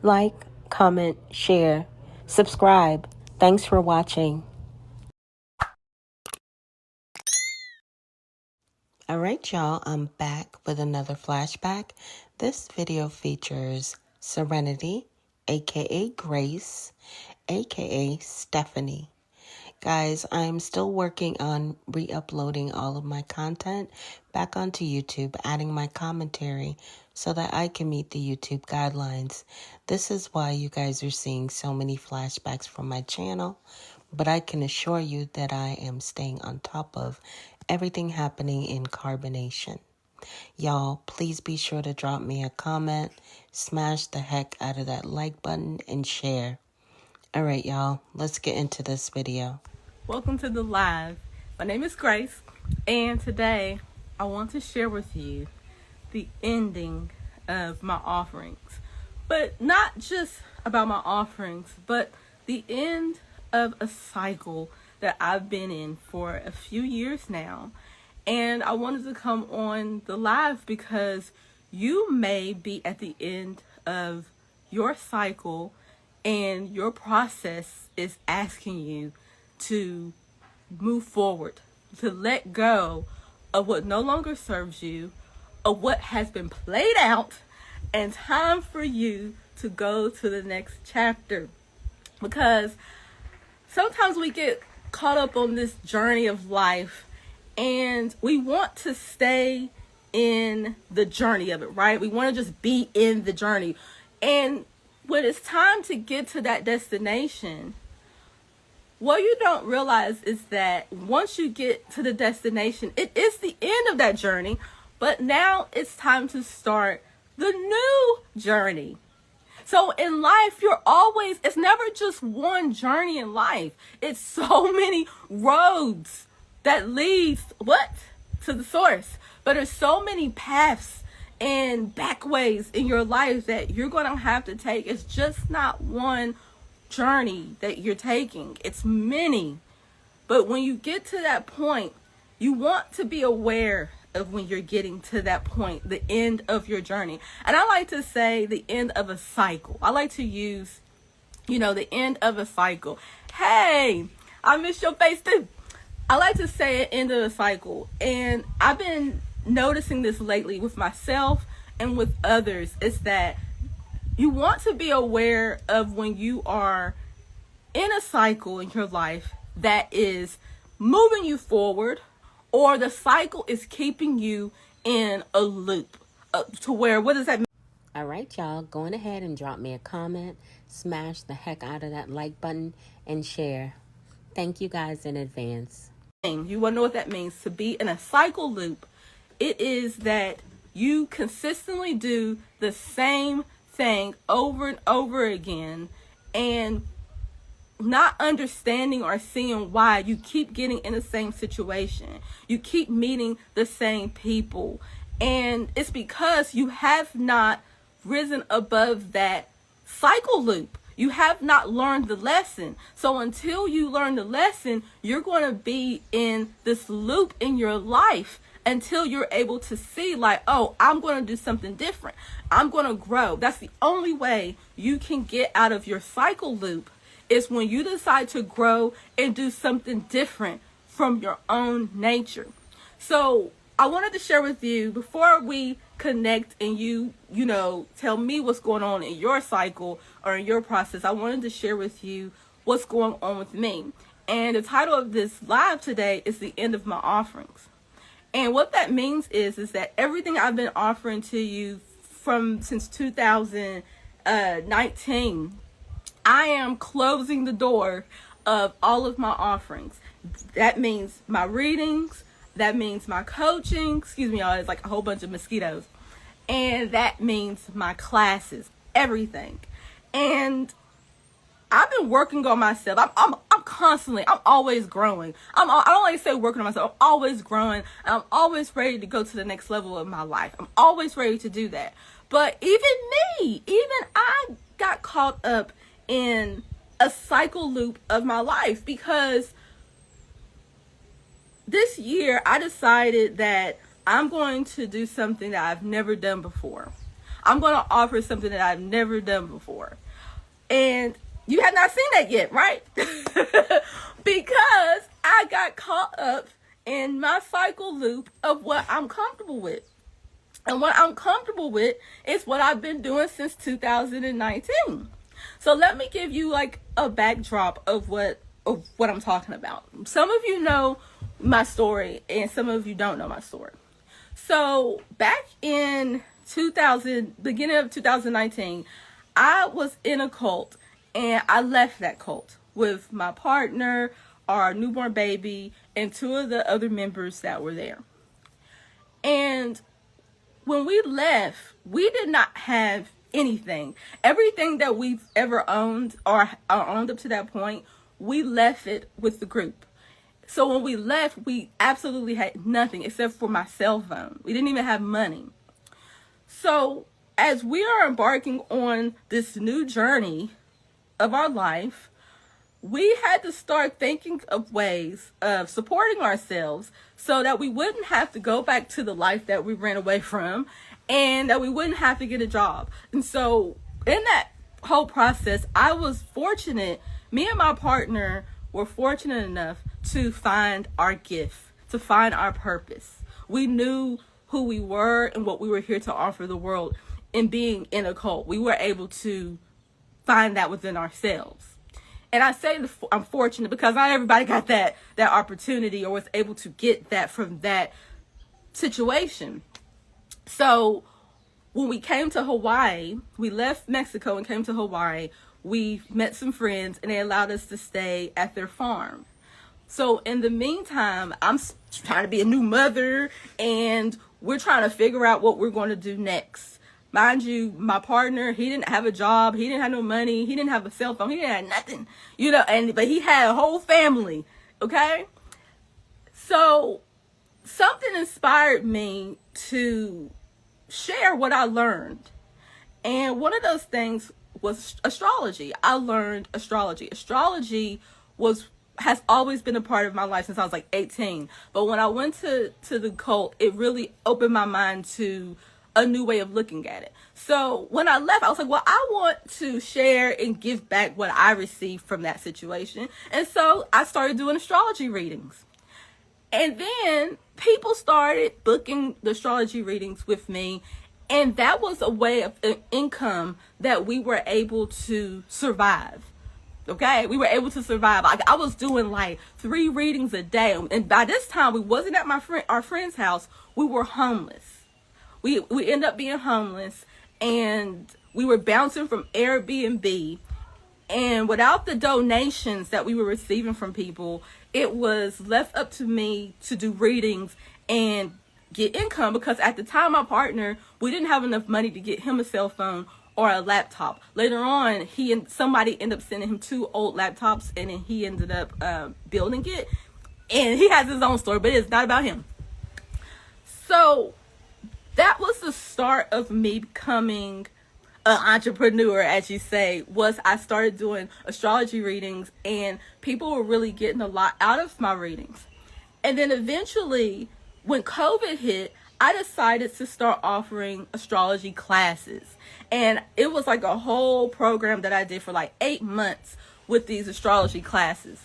like, comment, share, subscribe. Thanks for watching. Alright y'all, I'm back with another flashback. This video features Serenity, aka Grace, aka Stephanie. Guys, I'm still working on re-uploading all of my content back onto YouTube, adding my commentary so that I can meet the YouTube guidelines. This is why you guys are seeing so many flashbacks from my channel, but I can assure you that I am staying on top of everything happening in Carbonation. Y'all, please be sure to drop me a comment, smash the heck out of that like button, and share. Alright y'all, let's get into this video. Welcome to the live. My name is Grace, and today I want to share with you the ending of my offerings. But not just about my offerings, but the end of a cycle that I've been in for a few years now. And I wanted to come on the live because you may be at the end of your cycle and your process is asking you to move forward, to let go of what no longer serves you, of what has been played out, and time for you to go to the next chapter. Because sometimes we get caught up on this journey of life and we want to stay in the journey of it, right? We want to just be in the journey. And when it's time to get to that destination, what you don't realize is that once you get to the destination, it is the end of that journey, but now it's time to start the new journey. So in life, it's never just one journey in life. It's so many roads that leads, to the source. But there's so many paths and backways in your life that you're going to have to take. It's just not one journey that you're taking. It's many. But when you get to that point, you want to be aware of when you're getting to that point, the end of your journey. And I like to say the end of a cycle. I like to use, the end of a cycle. Hey, I miss your face too. I like to say end of a cycle. And I've been noticing this lately with myself and with others, is that you want to be aware of when you are in a cycle in your life that is moving you forward, or the cycle is keeping you in a loop. What does that mean? All right, y'all, going ahead and drop me a comment, smash the heck out of that like button, and share. Thank you guys in advance. You want to know what that means, to be in a cycle loop. It is that you consistently do the same thing over and over again, and not understanding or seeing why you keep getting in the same situation. You keep meeting the same people. And it's because you have not risen above that cycle loop. You have not learned the lesson. So until you learn the lesson, you're going to be in this loop in your life until you're able to see, I'm going to do something different. I'm going to grow. That's the only way you can get out of your cycle loop, is when you decide to grow and do something different from your own nature. So I wanted to share with you, before we connect and you tell me what's going on in your cycle or in your process, I wanted to share with you what's going on with me. And the title of this live today is The End of My Offerings. And what that means is that everything I've been offering to you since 2019, I am closing the door of all of my offerings. That means my readings, that means my coaching, excuse me, y'all, it's like a whole bunch of mosquitoes. And that means my classes, everything. And I've been working on myself. I'm always growing. I don't like to say working on myself. I'm always growing. And I'm always ready to go to the next level of my life. I'm always ready to do that. But even I got caught up in a cycle loop of my life, because this year I decided that I'm going to do something that I've never done before. I'm going to offer something that I've never done before. And you have not seen that yet, right? Because I got caught up in my cycle loop of what I'm comfortable with. And what I'm comfortable with is what I've been doing since 2019. So let me give you like a backdrop of what I'm talking about. Some of you know my story and some of you don't know my story. So back in beginning of 2019, I was in a cult and I left that cult with my partner, our newborn baby, and 2 of the other members that were there. And when we left, we did not have anything. Everything that we've ever owned or owned up to that point, we left it with the group. So when we left, we absolutely had nothing except for my cell phone. We didn't even have money. So as we are embarking on this new journey of our life, we had to start thinking of ways of supporting ourselves so that we wouldn't have to go back to the life that we ran away from and that we wouldn't have to get a job. And so in that whole process, I was fortunate, me and my partner were fortunate enough to find our gift, to find our purpose. We knew who we were and what we were here to offer the world. In being in a cult, we were able to find that within ourselves. And I say I'm fortunate because not everybody got that opportunity or was able to get that from that situation. So when we came to Hawaii, we left Mexico and came to Hawaii. We met some friends and they allowed us to stay at their farm. So in the meantime, I'm trying to be a new mother and we're trying to figure out what we're going to do next. Mind you, my partner, he didn't have a job. He didn't have no money. He didn't have a cell phone. He didn't have nothing, but he had a whole family. Okay. So something inspired me to share what I learned. And one of those things was astrology. I learned astrology. Astrology has always been a part of my life since I was like 18. But when I went to the cult, it really opened my mind to a new way of looking at it. So when I left, I was like, well, I want to share and give back what I received from that situation. And so I started doing astrology readings. And then people started booking the astrology readings with me. And that was a way of income that we were able to survive. Okay, we were able to survive. I was doing like 3 readings a day. And by this time, we wasn't at our friend's house. We were homeless. We ended up being homeless and we were bouncing from Airbnb. And without the donations that we were receiving from people, it was left up to me to do readings and get income because at the time, my partner, we didn't have enough money to get him a cell phone or a laptop. Later on, somebody ended up sending him 2 old laptops and then he ended up building it. And he has his own story, but it's not about him. So that was the start of me becoming an entrepreneur, as you say, was I started doing astrology readings and people were really getting a lot out of my readings. And then eventually, when COVID hit, I decided to start offering astrology classes. And it was like a whole program that I did for like 8 months with these astrology classes.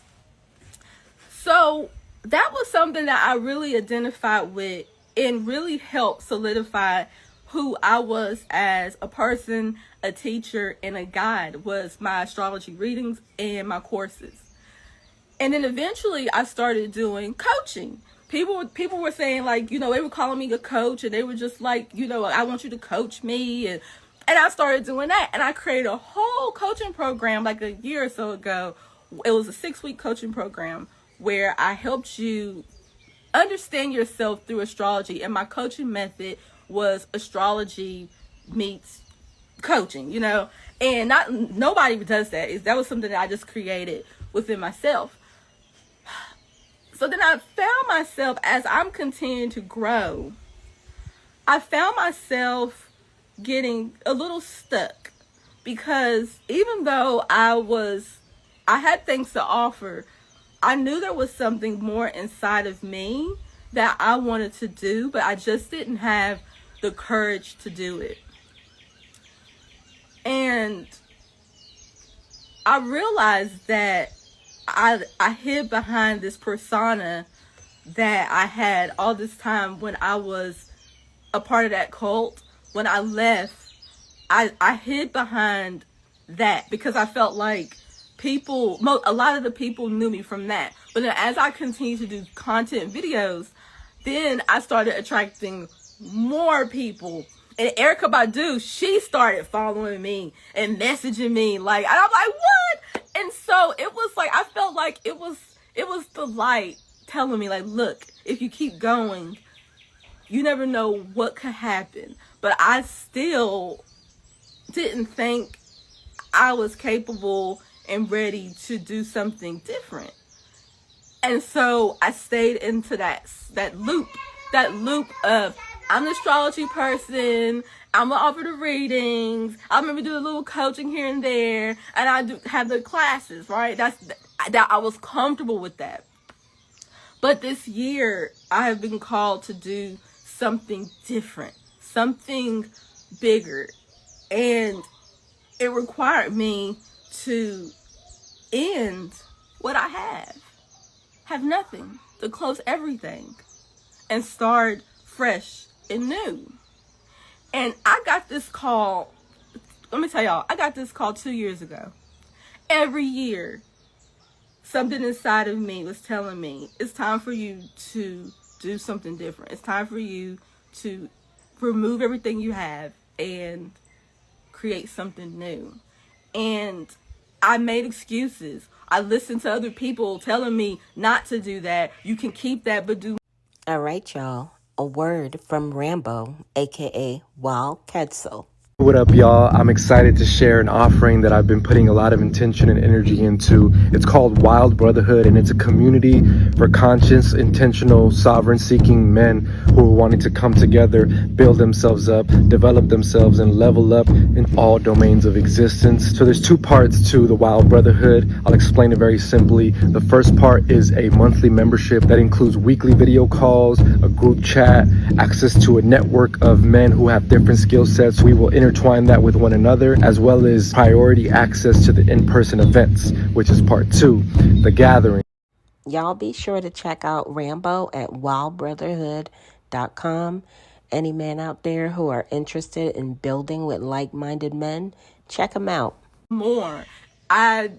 So that was something that I really identified with and really helped solidify who I was as a person, a teacher, and a guide was my astrology readings and my courses. And then eventually I started doing coaching. People were saying like, they were calling me a coach and they were just like, I want you to coach me. And I started doing that. And I created a whole coaching program like a year or so ago. It was a 6-week coaching program where I helped you understand yourself through astrology. And my coaching method was astrology meets coaching, and nobody does that. That was something that I just created within myself. So then I found myself, as I'm continuing to grow, I found myself getting a little stuck because even though I had things to offer, I knew there was something more inside of me that I wanted to do, but I just didn't have the courage to do it. And I realized that I hid behind this persona that I had all this time when I was a part of that cult. When I left, I hid behind that because I felt like a lot of the people knew me from that. But then as I continued to do content videos, then I started attracting more people. And Erykah Badu, she started following me and messaging me like, and I'm like, what? And so it was like, I felt like it was the light telling me like, look, if you keep going, you never know what could happen. But I still didn't think I was capable and ready to do something different. And so I stayed into that loop of, I'm an astrology person, I'm gonna offer the readings, I remember doing a little coaching here and there, and I do have the classes, right? That I was comfortable with that. But this year, I have been called to do something different, something bigger. And it required me to end what I have nothing, to close everything and start fresh and new. And I got this call, let me tell y'all, I got this call 2 years ago. Every year, something inside of me was telling me, it's time for you to do something different. It's time for you to remove everything you have and create something new. And I made excuses. I listened to other people telling me not to do that. You can keep that, but do. All right, y'all. A word from Rambo, aka Wild Quetzal. What up, y'all? I'm excited to share an offering that I've been putting a lot of intention and energy into. It's called Wild Brotherhood, and it's a community for conscious, intentional, sovereign-seeking men who are wanting to come together, build themselves up, develop themselves, and level up in all domains of existence. So there's two parts to the Wild Brotherhood. I'll explain it very simply. The first part is a monthly membership that includes weekly video calls, a group chat, access to a network of men who have different skill sets. We will intertwine that with one another, as well as priority access to the in-person events, which is part two, the gathering. Y'all be sure to check out Rambo at wildbrotherhood.com. Any men out there who are interested in building with like-minded men, check them out. More. I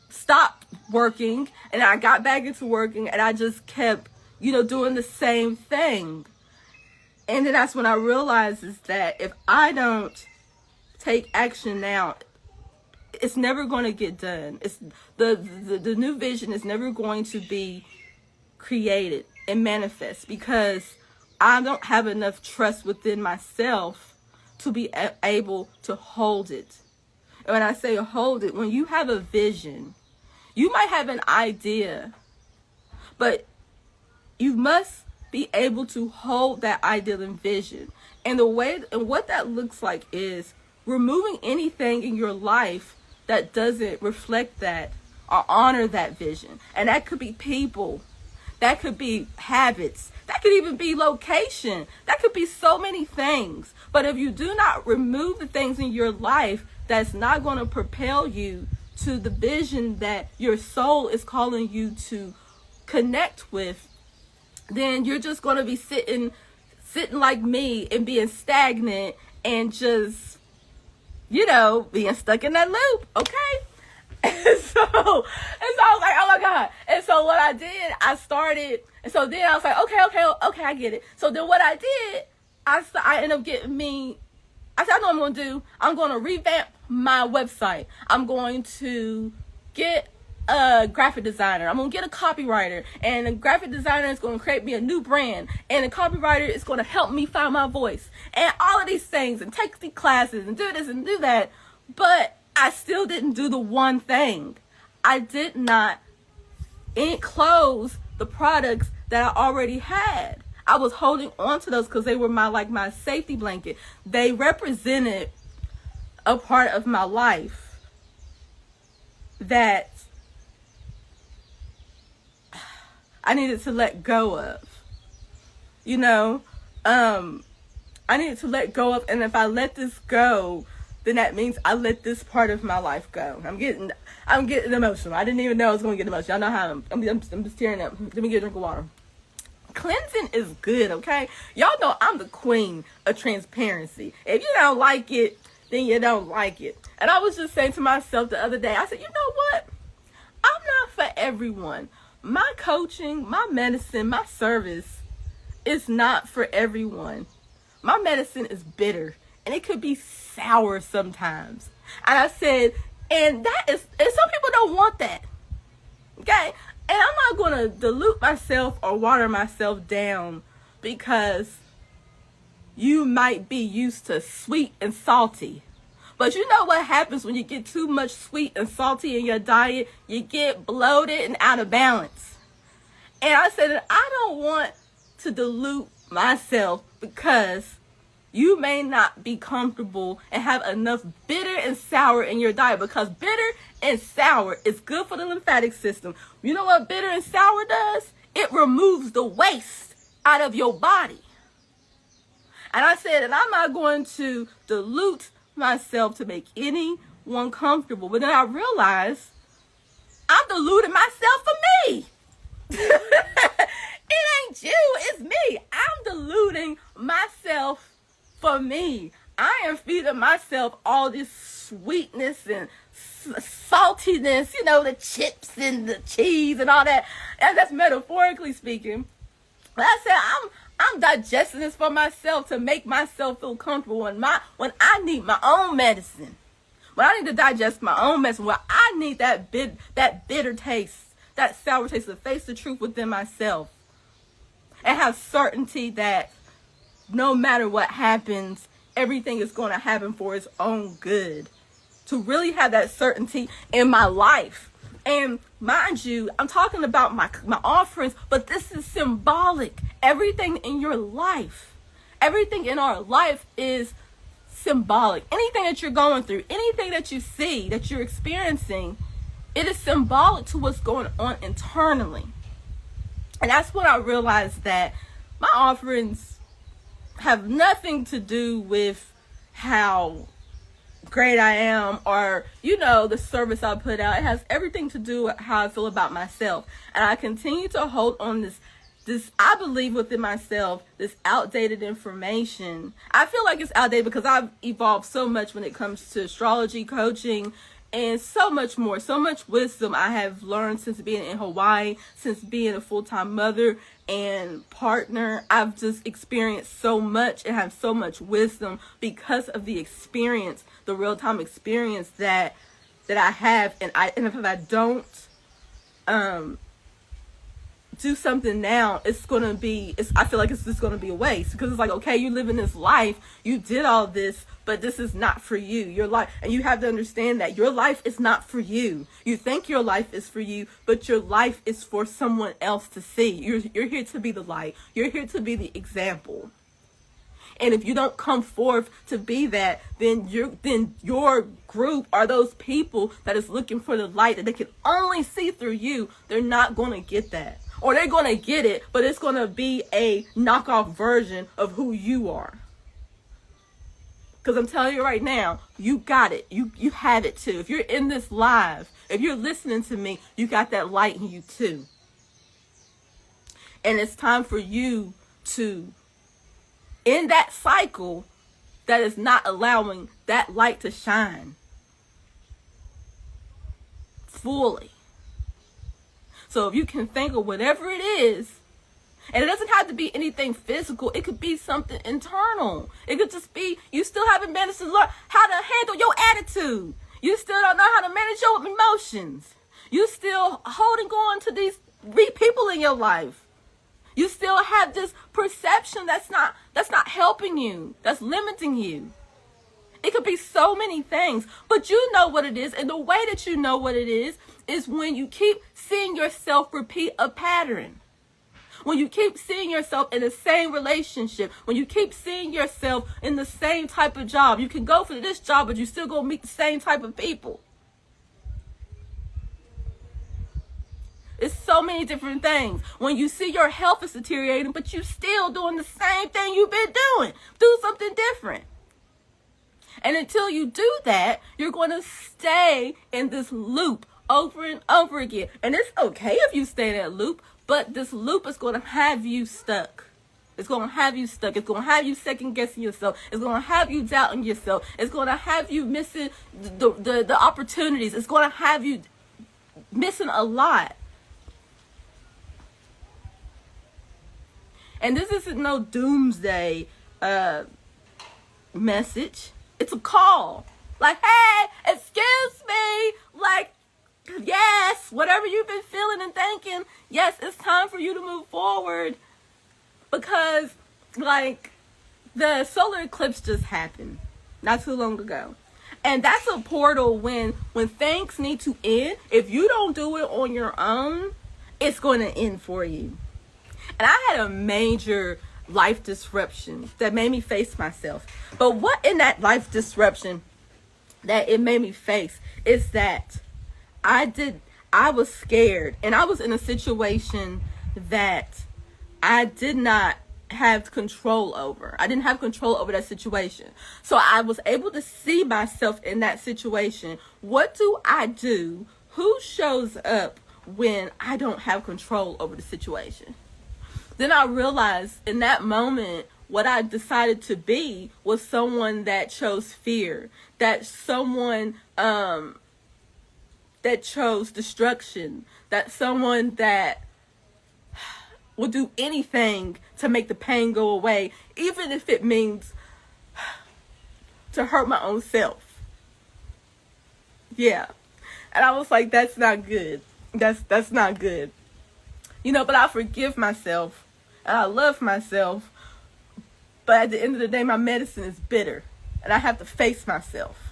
stopped working and I got back into working and I just kept, doing the same thing. And then that's when I realized is that if I don't take action now, it's never going to get done. It's the new vision is never going to be created and manifest because I don't have enough trust within myself to be able to hold it. And when I say hold it, when you have a vision, you might have an idea, but you must be able to hold that ideal and vision. And what that looks like is removing anything in your life that doesn't reflect that or honor that vision. And that could be people, that could be habits, that could even be location, that could be so many things. But if you do not remove the things in your life that's not going to propel you to the vision that your soul is calling you to connect with, then you're just going to be sitting like me and being stagnant and just, being stuck in that loop, okay? And so I was like, oh my God. And so what I did, I started, and so then I was like, okay, I get it. So then what I did, I ended up getting I said, I know what I'm going to do. I'm going to revamp my website. I'm going to get a graphic designer. I'm going to get a copywriter. And the graphic designer is going to create me a new brand. And the copywriter is going to help me find my voice. And all of these things. And take the classes and do this and do that. But I still didn't do the one thing. I did not close the products that I already had. I was holding on to those because they were my safety blanket. They represented a part of my life that I needed to let go of. I needed to let go of, and if I let this go, then that means I let this part of my life go. I'm getting emotional. I didn't even know I was going to get emotional. Y'all know how I'm just tearing up. Let me get a drink of water. Cleansing is good, okay? Y'all know I'm the queen of transparency. If you don't like it, then you don't like it. And I was just saying to myself the other day, I said, you know what? I'm not for everyone. My coaching, my medicine, my service is not for everyone. My medicine is bitter, and it could be sour sometimes. And I said, and some people don't want that, okay? And I'm not going to dilute myself or water myself down because you might be used to sweet and salty. But you know what happens when you get too much sweet and salty in your diet? You get bloated and out of balance. And I said that I don't want to dilute myself because you may not be comfortable and have enough bitter and sour in your diet, because bitter and sour is good for the lymphatic system. You know what bitter and sour does? It removes the waste out of your body. And I said that I'm not going to dilute myself to make anyone comfortable. But then I realized I'm diluting myself for me. It ain't you, it's me. I'm diluting myself for me. I am feeding myself all this sweetness and saltiness, you know, the chips and the cheese and all that. And that's metaphorically speaking. But I said I'm digesting this for myself to make myself feel comfortable when I need my own medicine. When I need to digest my own medicine, when I need that bitter taste, that sour taste, to face the truth within myself. And have certainty that no matter what happens, everything is going to happen for its own good. To really have that certainty in my life. And mind you, I'm talking about my offerings, but this is symbolic. Everything in your life, everything in our life is symbolic. Anything that you're going through, anything that you see, that you're experiencing, it is symbolic to what's going on internally. And that's when I realized that my offerings have nothing to do with how great I am or, you know, the service I put out. It has everything to do with how I feel about myself. And I continue to hold on this I believe within myself, this outdated information. I feel like it's outdated because I've evolved so much when it comes to astrology, coaching, and so much more. So much wisdom I have learned since being in Hawaii, since being a full-time mother and partner. I've just experienced so much and have so much wisdom because of the experience, the real-time experience that I have. And if I don't do something now, I feel like it's just going to be a waste, because it's like, okay, you live in this life, you did all this, but this is not for you. Your life, and you have to understand that your life is not for you. You think your life is for you, but your life is for someone else to see. You're here to be the light. You're here to be the example. And if you don't come forth to be that, then your group are those people that is looking for the light that they can only see through you. They're not going to get that. Or they're going to get it, but it's going to be a knockoff version of who you are. Because I'm telling you right now, you got it. You have it too. If you're in this live, if you're listening to me, you got that light in you too. And it's time for you to end that cycle that is not allowing that light to shine fully. So if you can think of whatever it is, and it doesn't have to be anything physical, it could be something internal. It could just be you still haven't managed to learn how to handle your attitude. You still don't know how to manage your emotions. You still holding on to these people in your life. You still have this perception that's not helping you, that's limiting you. It could be so many things, but you know what it is. And the way that you know what it is when you keep seeing yourself repeat a pattern. When you keep seeing yourself in the same relationship, when you keep seeing yourself in the same type of job. You can go for this job, but you still go meet the same type of people. It's so many different things. When you see your health is deteriorating, but you still doing the same thing you've been doing. Do something different. And until you do that, you're going to stay in this loop over and over again. And it's okay if you stay in that loop, but this loop is going to have you stuck. It's going to have you stuck. It's going to have you second guessing yourself. It's going to have you doubting yourself. It's going to have you missing the opportunities. It's going to have you missing a lot. And this isn't no doomsday message. It's a call. Like, hey, excuse me. Like, yes, whatever you've been feeling and thinking, yes, it's time for you to move forward. Because, like, the solar eclipse just happened not too long ago. And that's a portal when things need to end. If you don't do it on your own, it's going to end for you. And I had a major life disruption that made me face myself. But what in that life disruption that it made me face is that I was scared. And I was in a situation that I did not have control over. I didn't have control over that situation. So I was able to see myself in that situation. What do I do? Who shows up when I don't have control over the situation? Then I realized in that moment, what I decided to be was someone that chose fear, that someone that chose destruction, that someone that will do anything to make the pain go away, even if it means to hurt my own self. Yeah. And I was like, that's not good. That's not good. You know, but I forgive myself and I love myself. But at the end of the day, my medicine is bitter and I have to face myself.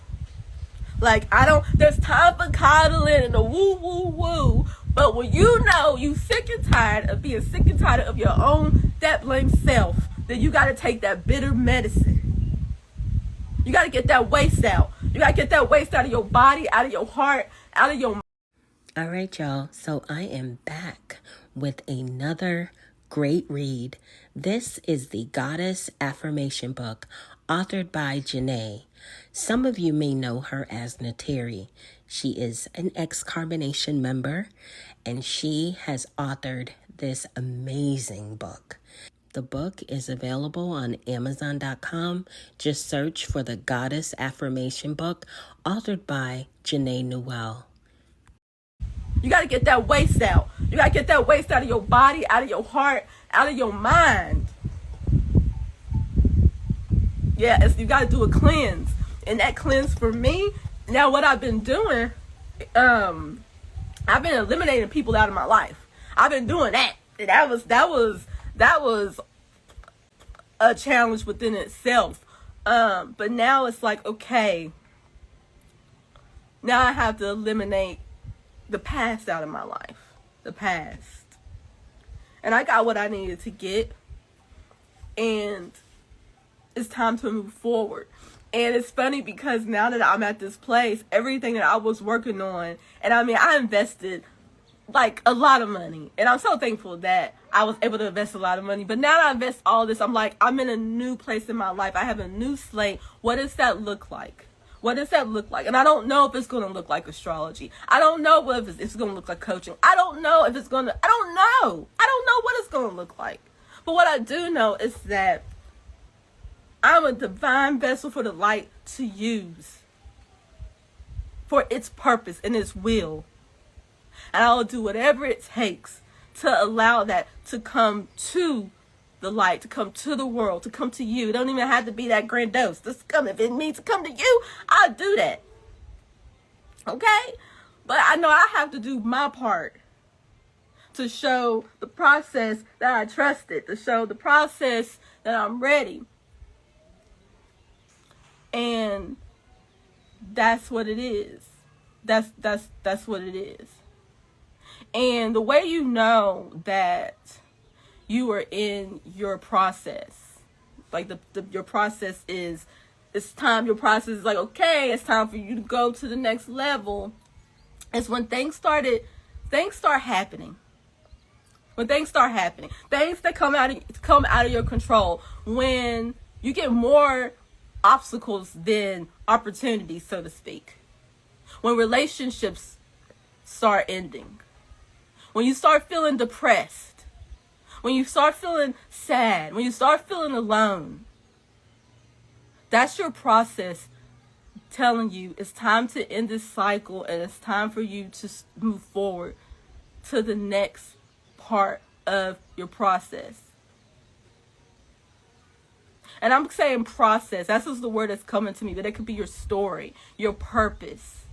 Like, there's time for coddling and the woo woo woo. But when you know you sick and tired of being sick and tired of your own that blame self, then you got to take that bitter medicine. You got to get that waste out. You got to get that waste out of your body, out of your heart, out of your mind. All right, y'all. So I am back with another great read. This is the Goddess Affirmation book, authored by Janae. Some of you may know her as Nateri. She is an ex-Carbonation member, and she has authored this amazing book. The book is available on Amazon.com. Just search for the Goddess Affirmation book, authored by Janae Newell. You got to get that waste out. You got to get that waste out of your body, out of your heart, out of your mind. Yeah, you got to do a cleanse. And that cleanse for me, now what I've been doing, I've been eliminating people out of my life. I've been doing that. And that was a challenge within itself. But now it's like, okay, now I have to eliminate the past out of my life. The past. And I got what I needed to get. And it's time to move forward. And it's funny because now that I'm at this place, everything that I was working on, and I mean, I invested like a lot of money. And I'm so thankful that I was able to invest a lot of money. But now that I invest all this, I'm like, I'm in a new place in my life. I have a new slate. What does that look like? What does that look like? And I don't know if it's going to look like astrology. I don't know if it's going to look like coaching. I don't know if it's going to, I don't know what it's going to look like. But what I do know is that I'm a divine vessel for the light to use for its purpose and its will. And I'll do whatever it takes to allow that to come to the light, to come to the world, to come to you. It don't even have to be that grandiose. Just come. If it means to come to you, I'll do that. Okay? But I know I have to do my part to show the process that I trusted, to show the process that I'm ready. And that's what it is. That's what it is. And the way you know that you are in your process, like your process is, it's time, your process is like, okay, it's time for you to go to the next level. It's when things start happening. When things start happening, things that come out of your control, when you get more obstacles than opportunities, so to speak. When relationships start ending, when you start feeling depressed, when you start feeling sad, when you start feeling alone, that's your process telling you it's time to end this cycle and it's time for you to move forward to the next part of your process. And I'm saying process. That's just the word that's coming to me. But it could be your story, your purpose,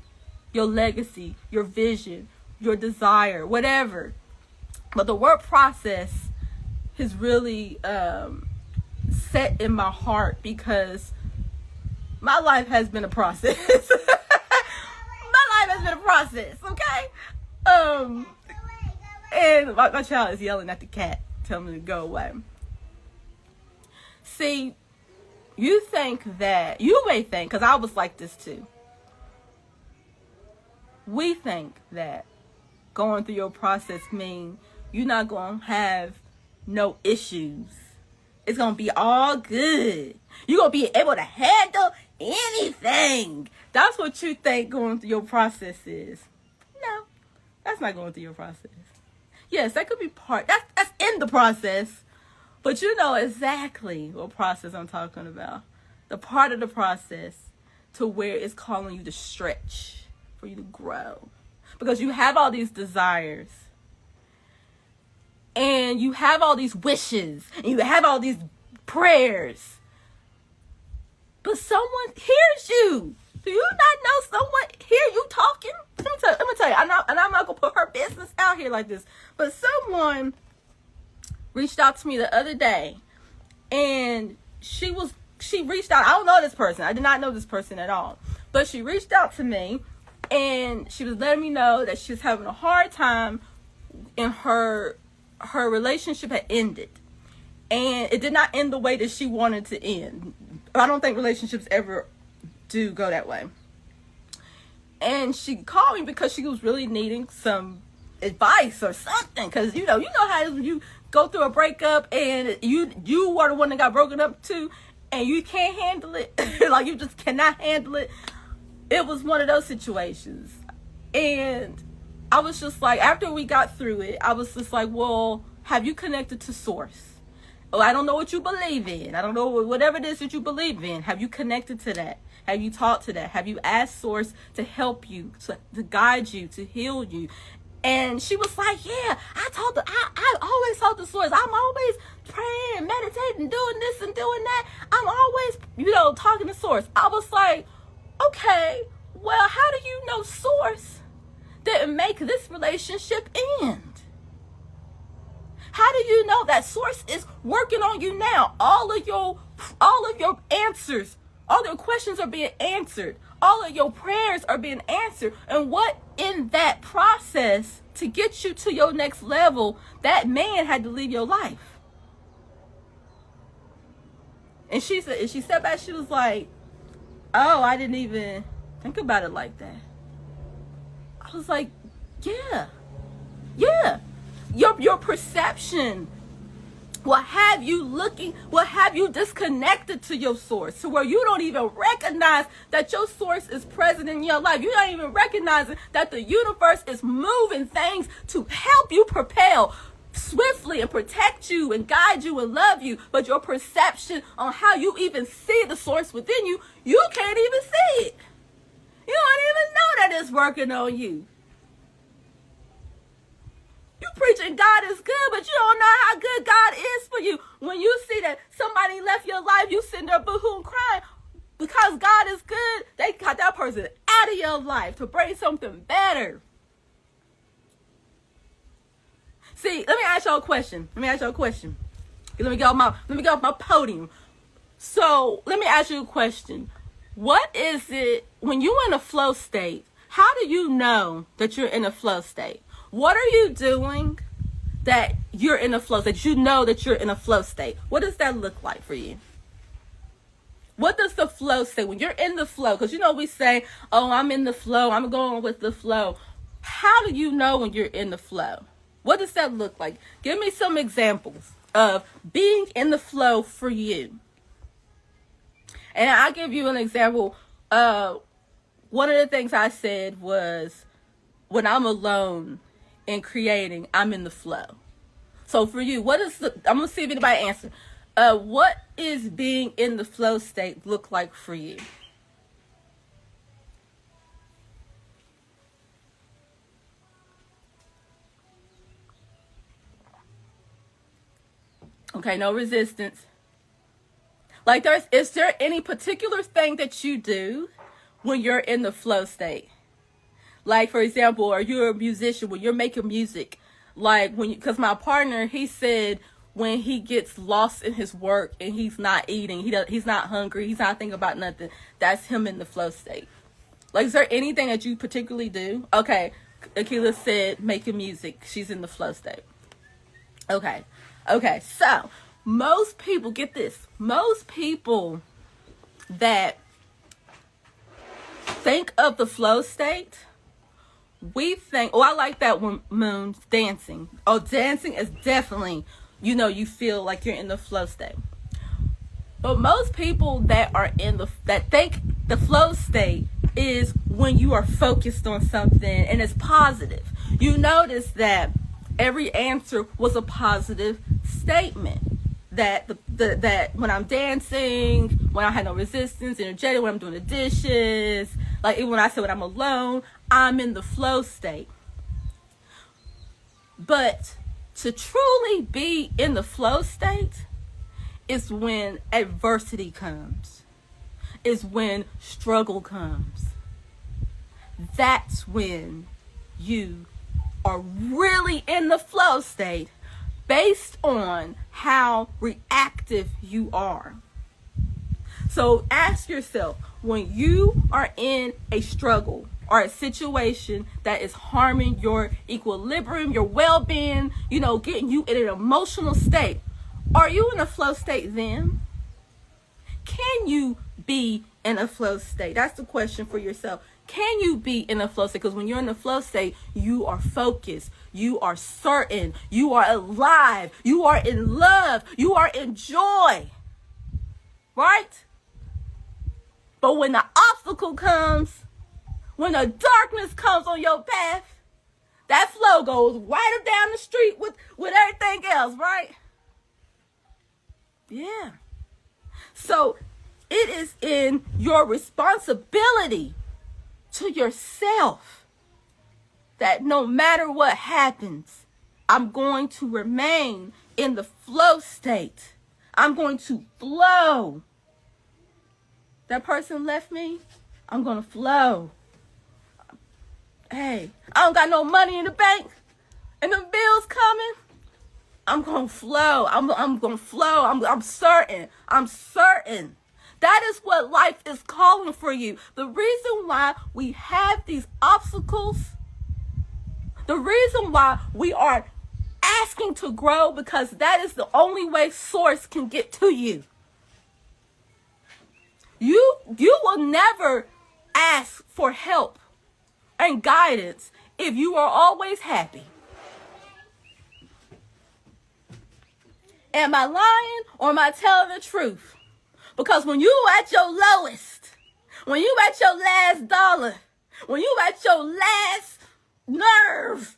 your legacy, your vision, your desire, whatever. But the word process has really set in my heart because my life has been a process. My life has been a process, okay? And my child is yelling at the cat, telling me to go away. See, you may think, because I was like this too. We think that going through your process means you're not going to have no issues. It's going to be all good. You're going to be able to handle anything. That's what you think going through your process is. No, that's not going through your process. Yes, that could be that's in the process. But you know exactly what process I'm talking about. The part of the process to where it's calling you to stretch, for you to grow. Because you have all these desires. And you have all these wishes. And you have all these prayers. But someone hears you. Do you not know someone hear you talking? Let me tell you. And I'm not going to put her business out here like this. But someone reached out to me the other day, and she reached out. I don't know this person. I did not know this person at all, but she reached out to me, and she was letting me know that she was having a hard time, and her relationship had ended, and it did not end the way that she wanted to end. I don't think relationships ever do go that way. And she called me because she was really needing some advice or something, because you know how it is when you go through a breakup and you were the one that got broken up to, and you can't handle it. Like, you just cannot handle it. It was one of those situations. And I was just like, after we got through it, I was just like, well, have you connected to source? Oh, I don't know what you believe in. I don't know whatever it is that you believe in. Have you connected to that? Have you talked to that? Have you asked source to help you, to guide you, to heal you? And she was like, yeah, I always talk to source. I'm always praying, meditating, doing this and doing that. I'm always, talking to source. I was like, okay, well, how do you know source didn't make this relationship end? How do you know that source is working on you now? All of your answers, all your questions are being answered. All of your prayers are being answered. And what in that process to get you to your next level, that man had to leave your life. And she stepped back, she was like, oh, I didn't even think about it like that. I was like, yeah. Your perception will have you disconnected to your source, to where you don't even recognize that your source is present in your life. You're not even recognizing that the universe is moving things to help you propel swiftly and protect you and guide you and love you. But your perception on how you even see the source within you, you can't even see it. You don't even know that it's working on you. You preaching God is good, but you don't know how good God is for you. When you see that somebody left your life, you sitting there boo-hooing crying because God is good. They got that person out of your life to bring something better. See, let me ask y'all a question. Let me get off my podium. So let me ask you a question. What is it when you're in a flow state? How do you know that you're in a flow state? What are you doing that you're in a flow state? You know that you're in a flow state. What does that look like for you? What does the flow say? When you're in the flow, because we say, oh, I'm in the flow, I'm going with the flow. How do you know when you're in the flow? What does that look like? Give me some examples of being in the flow for you. And I'll give you an example. One of the things I said was, when I'm alone and creating, I'm in the flow. So for you, I'm going to see if anybody answer. What is being in the flow state look like for you? Okay, no resistance. Like, is there any particular thing that you do when you're in the flow state? Like, for example, are you a musician when you're making music? Like, because my partner, he said when he gets lost in his work and he's not eating, he's not hungry, he's not thinking about nothing, that's him in the flow state. Like, is there anything that you particularly do? Okay, Akila said making music, she's in the flow state. Okay, so most people, get this, most people that think of the flow state, we think, oh, I like that one, Moon, dancing. Oh, dancing is definitely, you feel like you're in the flow state. But most people that think the flow state is when you are focused on something and it's positive. You notice that every answer was a positive statement. That that when I'm dancing, when I had no resistance, energetic, when I'm doing the dishes, like even when I said when I'm alone, I'm in the flow state. But to truly be in the flow state is when adversity comes, is when struggle comes. That's when you are really in the flow state, based on how reactive you are. So ask yourself, when you are in a struggle or a situation that is harming your equilibrium, your well-being, getting you in an emotional state, are you in a flow state then? Can you be in a flow state? That's the question for yourself. Can you be in a flow state? Because when you're in the flow state, you are focused, you are certain, you are alive, you are in love, you are in joy, right? But when the obstacle comes, when the darkness comes on your path, that flow goes right down the street with everything else, right? Yeah. So it is in your responsibility to yourself that no matter what happens, I'm going to remain in the flow state. I'm going to flow. That person left me, I'm going to flow. Hey, I don't got no money in the bank and the bills coming. I'm going to flow. I'm going to flow. I'm certain. That is what life is calling for you. The reason why we have these obstacles, the reason why we are asking to grow, because that is the only way source can get to you. You will never ask for help and guidance if you are always happy. Am I lying or am I telling the truth? Because when you at your lowest, when you at your last dollar, when you at your last nerve,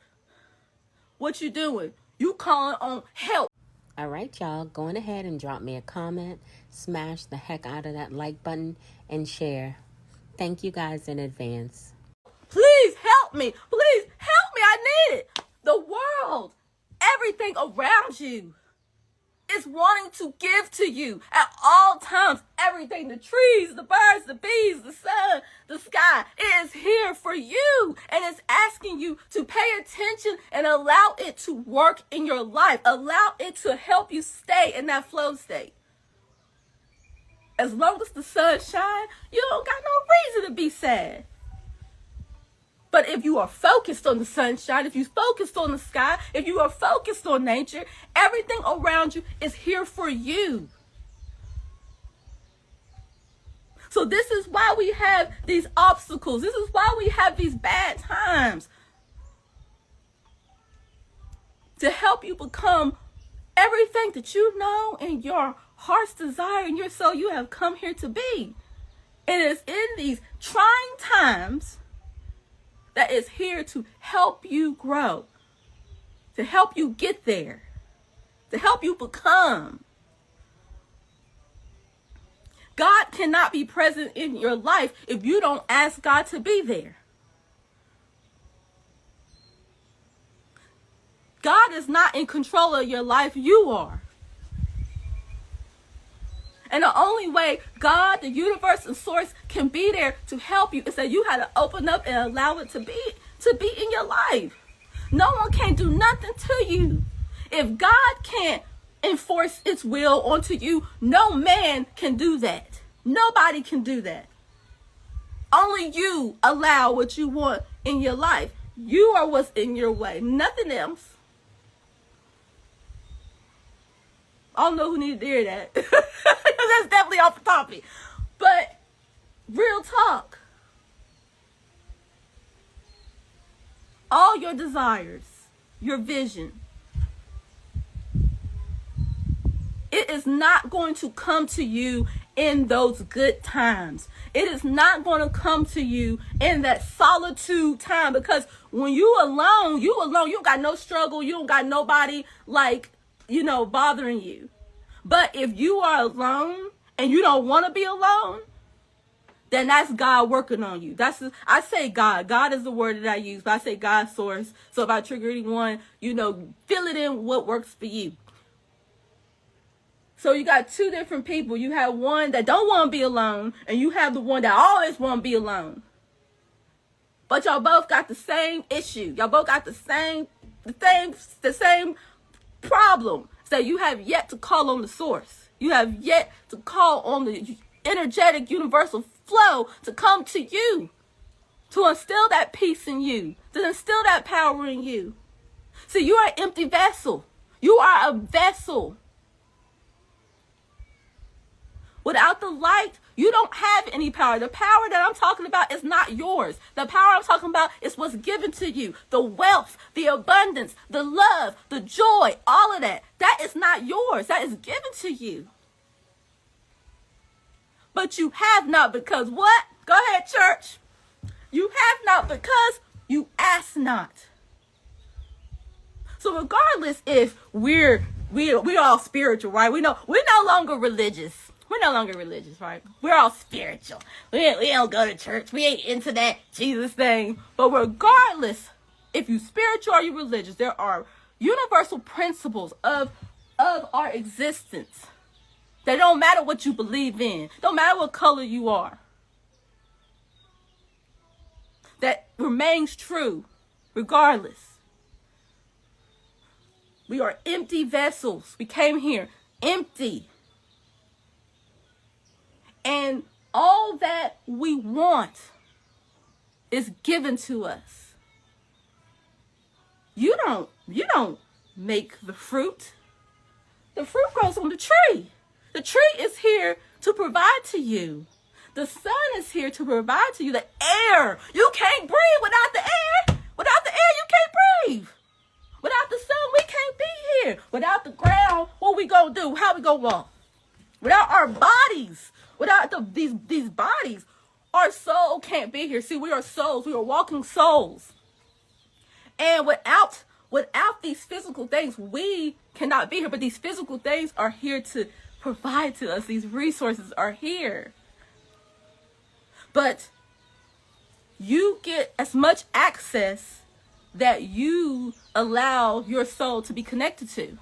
what you doing? You calling on help. All right, y'all, going ahead and drop me a comment, smash the heck out of that like button, and share. Thank you guys in advance. Please help me. Please help me. I need it. The world, everything around you is wanting to give to you at all times. Everything, the trees, the birds, the bees, the sun, the sky, it is here for you. And it's asking you to pay attention and allow it to work in your life. Allow it to help you stay in that flow state. As long as the sun shines, you don't got no reason to be sad. But if you are focused on the sunshine, if you're focused on the sky, if you are focused on nature, everything around you is here for you. So this is why we have these obstacles. This is why we have these bad times. To help you become everything that you know in your heart's desire in your soul you have come here to be. It is in these trying times that is here to help you grow, to help you get there, to help you become. God cannot be present in your life if you don't ask God to be there. God is not in control of your life, you are. And the only way God, the universe, and source can be there to help you is that you had to open up and allow it to be in your life. No one can do nothing to you. If God can't enforce its will onto you, no man can do that. Nobody can do that. Only you allow what you want in your life. You are what's in your way, nothing else. I don't know who needed to hear that. That's definitely off the topic. But real talk. All your desires, your vision, it is not going to come to you in those good times. It is not going to come to you in that solitude time, because when you alone, you don't got no struggle. You don't got nobody bothering you. But if you are alone and you don't want to be alone, then that's God working on you. I say God. God is the word that I use, but I say God source. So if I trigger anyone, fill it in what works for you. So you got two different people. You have one that don't want to be alone, and you have the one that always want to be alone. But y'all both got the same issue. Y'all both got the same problem. So you have yet to call on the source. You have yet to call on the energetic universal flow to come to you, to instill that peace in you, to instill that power in you. So you are an empty vessel. You are a vessel. Without the light, you don't have any power. The power that I'm talking about is not yours. The power I'm talking about is what's given to you. The wealth, the abundance, the love, the joy, all of that. That is not yours. That is given to you. But you have not because what? Go ahead, church. You have not because you ask not. So regardless if we're all spiritual, right? We're no longer religious. We're no longer religious, right? We're all spiritual. We don't go to church. We ain't into that Jesus thing. But regardless, if you spiritual or you religious, there are universal principles of our existence. That don't matter what you believe in. Don't matter what color you are. That remains true regardless. We are empty vessels. We came here empty. And all that we want is given to us. You don't make the fruit. The fruit grows on the tree. The tree is here to provide to you. The sun is here to provide to you. The air. You can't breathe without the air. Without the air, you can't breathe. Without the sun, we can't be here. Without the ground, what we gonna do? How we gonna walk? Without our bodies. Without these bodies, our soul can't be here. See, we are souls. We are walking souls. And without these physical things, we cannot be here. But these physical things are here to provide to us. These resources are here. But you get as much access that you allow your soul to be connected to.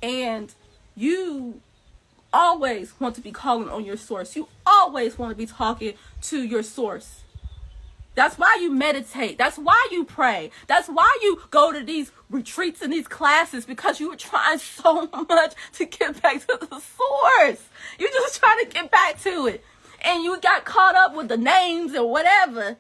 And you always want to be calling on your source. You always want to be talking to your source. That's why you meditate. That's why you pray. That's why you go to these retreats and these classes, because you were trying so much to get back to the source. You're just trying to get back to it. And you got caught up with the names and whatever.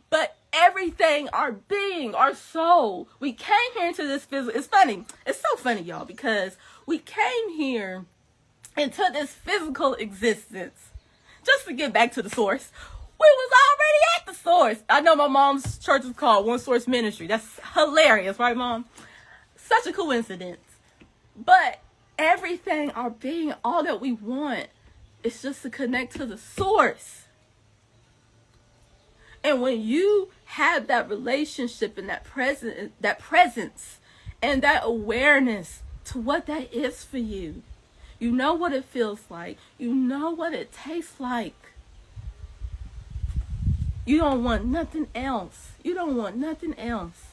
But everything, our being, our soul, we came here into this physical. It's funny. It's so funny, y'all, because we came here into this physical existence just to get back to the source. We was already at the source. I know my mom's church is called One Source Ministry. That's hilarious, right, Mom? Such a coincidence. But everything, our being, all that we want is just to connect to the source. And when you have that relationship and that presence and that awareness to what that is for you, you know what it feels like. You know what it tastes like. You don't want nothing else. You don't want nothing else.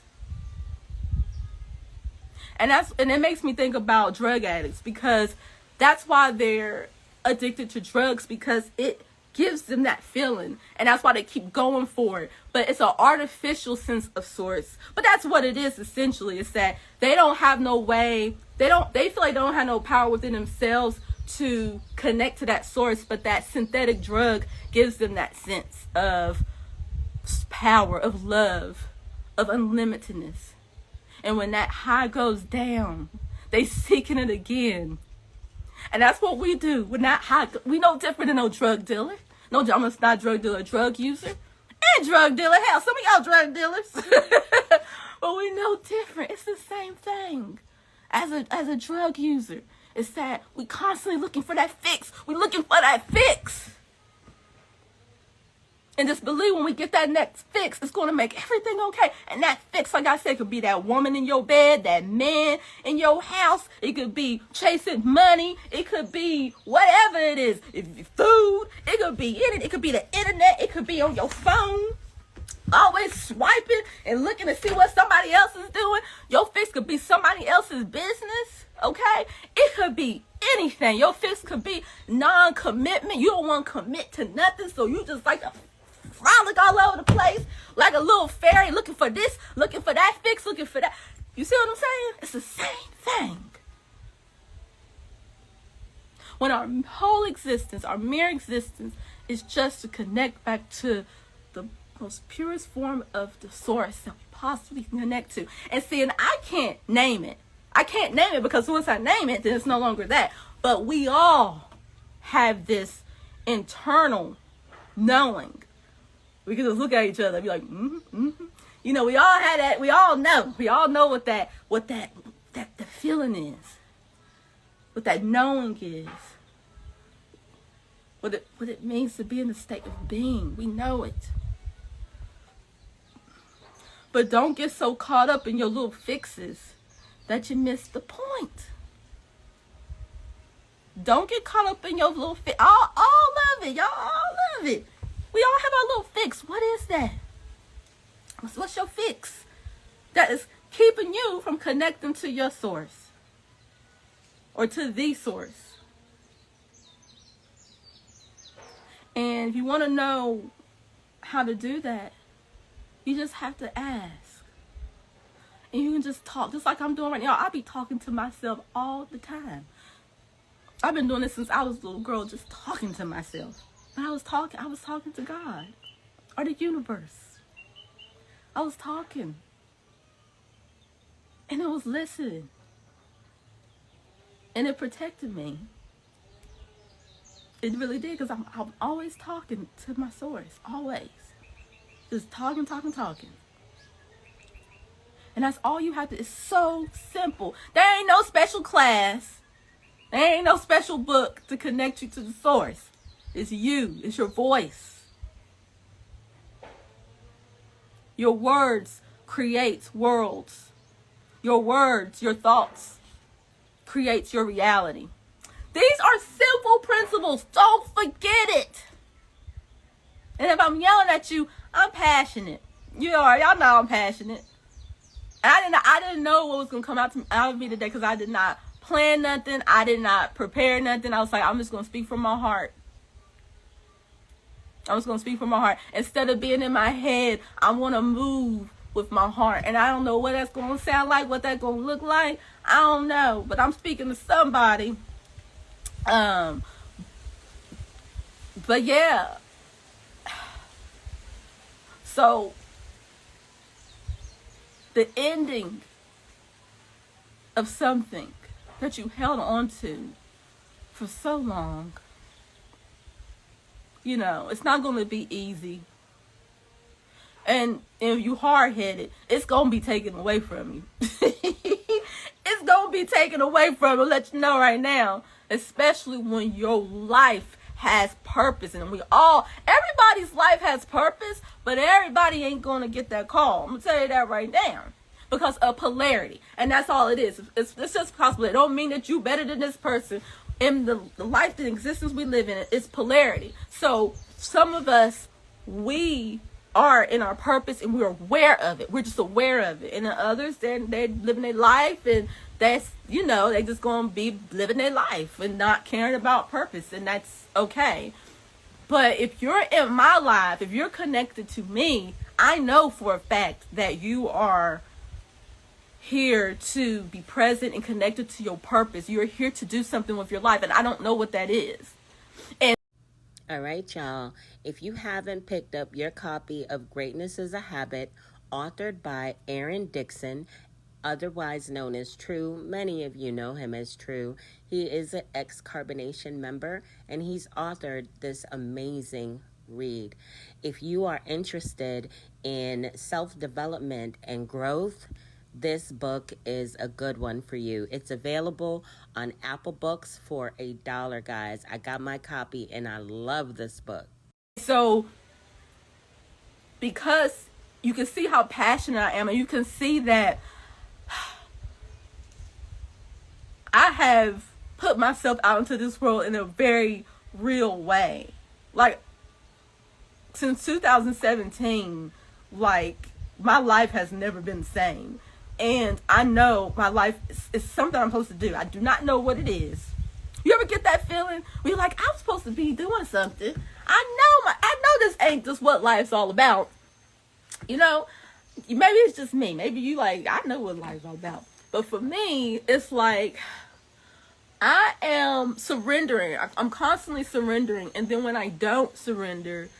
And it makes me think about drug addicts, because that's why they're addicted to drugs, because it gives them that feeling, and that's why they keep going for it. But it's an artificial sense of source. But that's what it is essentially. It's that they don't have no way. They feel like they don't have no power within themselves to connect to that source. But that synthetic drug gives them that sense of power, of love, of unlimitedness. And when that high goes down, they seeking it again. And that's what we do. We're not high. We no different than no drug dealer. No, I'm not drug dealer, drug user. And drug dealer. Hell, some of y'all drug dealers. But we know different. It's the same thing. As a drug user, it's that we constantly looking for that fix. We looking for that fix. And just believe when we get that next fix, it's going to make everything okay. And that fix, like I said, could be that woman in your bed, that man in your house. It could be chasing money. It could be whatever it is. Food. It could be in it. It could be the internet. It could be on your phone. Always swiping and looking to see what somebody else is doing. Your fix could be somebody else's business. Okay? It could be anything. Your fix could be non-commitment. You don't want to commit to nothing, so you just like to frolic all over the place like a little fairy, looking for this, looking for that fix, looking for that. You see what I'm saying? It's the same thing. When our whole existence, our mere existence, is just to connect back to the most purest form of the source that we possibly can connect to. And see, and I can't name it. I can't name it, because once I name it, then it's no longer that. But we all have this internal knowing. We can just look at each other and be like, You know, we all had that. We all know. We all know what the feeling is. What that knowing is. What it means to be in the state of being. We know it. But don't get so caught up in your little fixes that you miss the point. Don't get caught up in your little fix. All of it. Y'all all love it. We all have our little fix. What is that? What's your fix? That is keeping you from connecting to your source. Or to the source. And if you want to know how to do that, you just have to ask. And you can just talk, just like I'm doing right now. I'll be talking to myself all the time. I've been doing this since I was a little girl, just talking to myself. And I was talking to God or the universe. I was talking. And it was listening. And it protected me. It really did, because I'm always talking to my source. Always. Just talking. And that's all you have to. It's so simple. There ain't no special class. There ain't no special book to connect you to the source. It's you. It's your voice. Your words create worlds. Your words, your thoughts, creates your reality. These are simple principles. Don't forget it. And if I'm yelling at you, I'm passionate. Y'all know I'm passionate. And I didn't know what was gonna come out of me today, because I did not plan nothing. I did not prepare nothing. I was like, I'm just gonna speak from my heart. Instead of being in my head, I want to move with my heart. And I don't know what that's going to sound like, what that's going to look like. I don't know. But I'm speaking to somebody. But yeah. So, the ending of something that you held on to for so long, you know, it's not going to be easy. And if you hard-headed, it's going to be taken away from you. It's going to be taken away from. I'll let you know right now. Especially when your life has purpose. And everybody's life has purpose, but everybody ain't going to get that call. I'm going to tell you that right now. Because of polarity. And that's all it is. It's just possible. It don't mean that you better than this person. In the life, the existence we live in, it's polarity. So some of us, we are in our purpose and we're aware of it. We're just aware of it. And the others, they're living their life, and that's, they just going to be living their life and not caring about purpose. And that's okay. But if you're in my life, if you're connected to me, I know for a fact that you are here to be present and connected to your purpose. You're here to do something with your life, and I don't know what that is. All right, y'all. If you haven't picked up your copy of Greatness is a Habit, authored by Aaron Dixon, otherwise known as True. Many of you know him as True. He is an ex-Carbonation member, and he's authored this amazing read. If you are interested in self-development and growth, this book is a good one for you. It's available on Apple Books for $1, guys. I got my copy and I love this book. So, because you can see how passionate I am, and you can see that I have put myself out into this world in a very real way. Like, since 2017, like, my life has never been the same. And I know my life is something I'm supposed to do. I do not know what it is. You ever get that feeling where you're like, I'm supposed to be doing something. I know this ain't just what life's all about. Maybe it's just me. Maybe you like, I know what life's all about. But for me, it's like, I am surrendering. I'm constantly surrendering. And then when I don't surrender,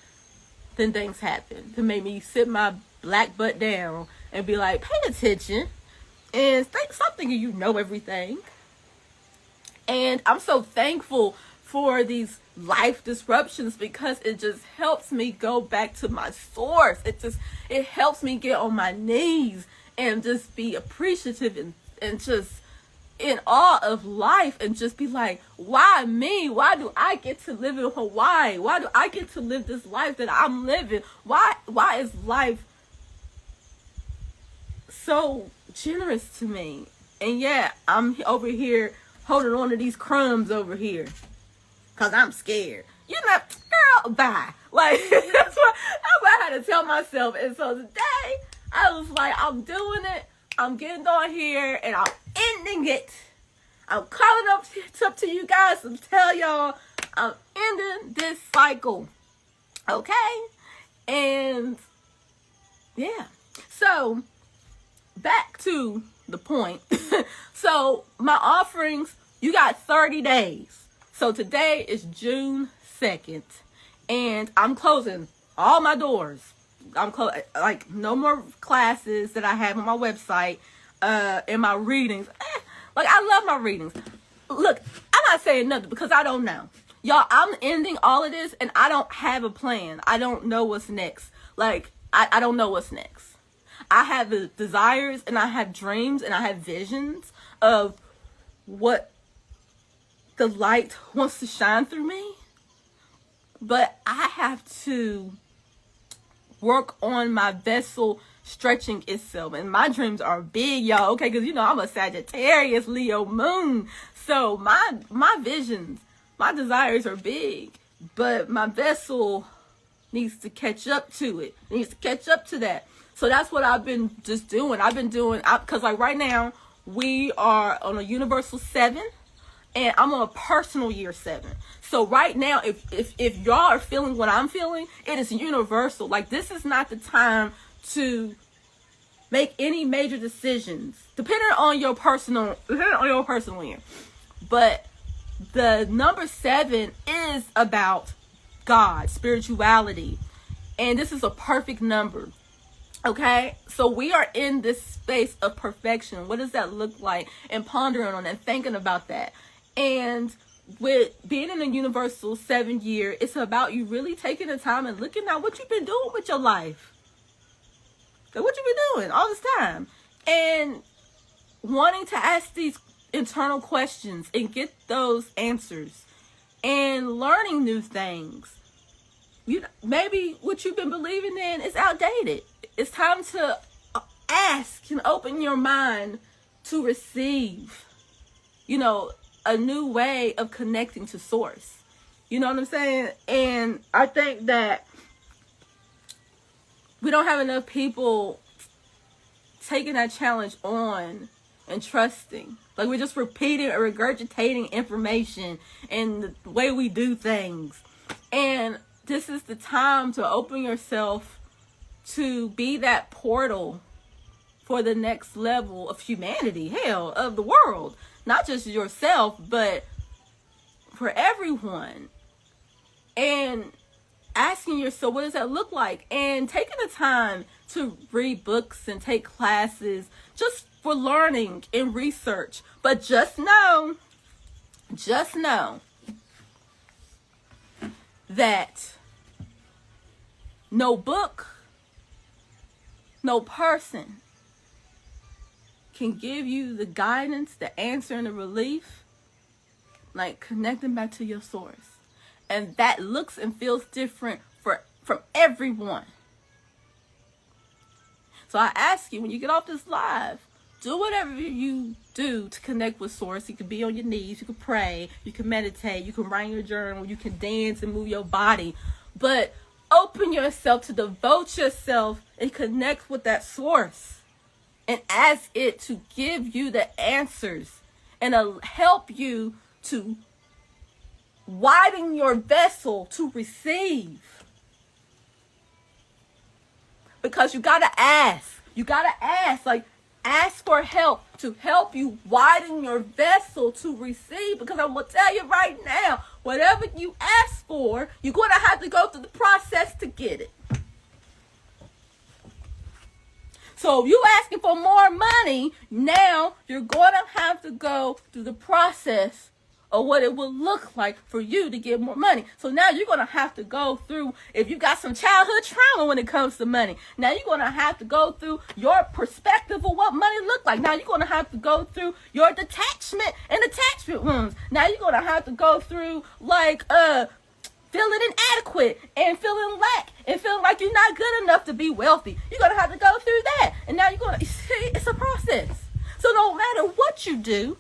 then things happen to make me sit my black butt down and be like, pay attention and stop thinking you know everything. And I'm so thankful for these life disruptions, because it just helps me go back to my source. It helps me get on my knees and just be appreciative and just in awe of life, and just be like, why me? Why do I get to live in Hawaii? Why do I get to live this life that I'm living? Why is life so generous to me? And yeah, I'm over here holding on to these crumbs over here because I'm scared. Girl, bye. Like, that's what I had to tell myself. And so today, I was like, I'm doing it. I'm getting on here and I'm ending it. I'm calling up to you guys to tell y'all I'm ending this cycle. Okay? And yeah. So, back to the point. So, my offerings, you got 30 days. So, today is June 2nd. And I'm closing all my doors. Like, no more classes that I have on my website, and my readings. Like, I love my readings. Look, I'm not saying nothing because I don't know. Y'all, I'm ending all of this and I don't have a plan. I don't know what's next. Like, I don't know what's next. I have the desires and I have dreams and I have visions of what the light wants to shine through me. But I have to work on my vessel stretching itself. And my dreams are big, y'all. Okay, because I'm a Sagittarius Leo moon. So my visions, my desires are big. But my vessel needs to catch up to it. It needs to catch up to that. So that's what I've been just doing. Because like right now, we are on a universal 7. And I'm on a personal year 7. So right now, if y'all are feeling what I'm feeling, it is universal. Like, this is not the time to make any major decisions, depending on your personal year. But the number 7 is about God, spirituality. And this is a perfect number. Okay, so we are in this space of perfection. What does that look like? And pondering on and thinking about that. And with being in a universal 7 year, it's about you really taking the time and looking at what you've been doing with your life. Like, what you've been doing all this time. And wanting to ask these internal questions and get those answers and learning new things. Maybe what you've been believing in is outdated. It's time to ask and open your mind to receive, a new way of connecting to source. You know what I'm saying? And I think that we don't have enough people taking that challenge on and trusting. Like, we're just repeating or regurgitating information and the way we do things. And this is the time to open yourself to be that portal for the next level of humanity, hell, of the world. Not just yourself, but for everyone. And asking yourself, what does that look like? And taking the time to read books and take classes just for learning and research. But just know that no book, no person can give you the guidance, the answer, and the relief like connecting back to your source. And that looks and feels different from everyone. So I ask you, when you get off this live, do whatever you do to connect with source. You can be on your knees, you can pray, you can meditate, you can write in your journal, you can dance and move your body. But open yourself to devote yourself and connect with that source. And ask it to give you the answers and help you to widen your vessel to receive. Because you gotta ask. You gotta ask. Like, ask for help to help you widen your vessel to receive. Because I'm gonna tell you right now, whatever you ask for, you're gonna have to go through the process to get it. So if you asking for more money, now you're going to have to go through the process of what it will look like for you to get more money. So now you're going to have to go through, if you got some childhood trauma when it comes to money, now you're going to have to go through your perspective of what money look like. Now you're going to have to go through your detachment and attachment wounds. Now you're going to have to go through feeling inadequate and feeling lack and feeling like you're not good enough to be wealthy. You're going to have to go through that. And now you're going to see, it's a process. So no matter what you do,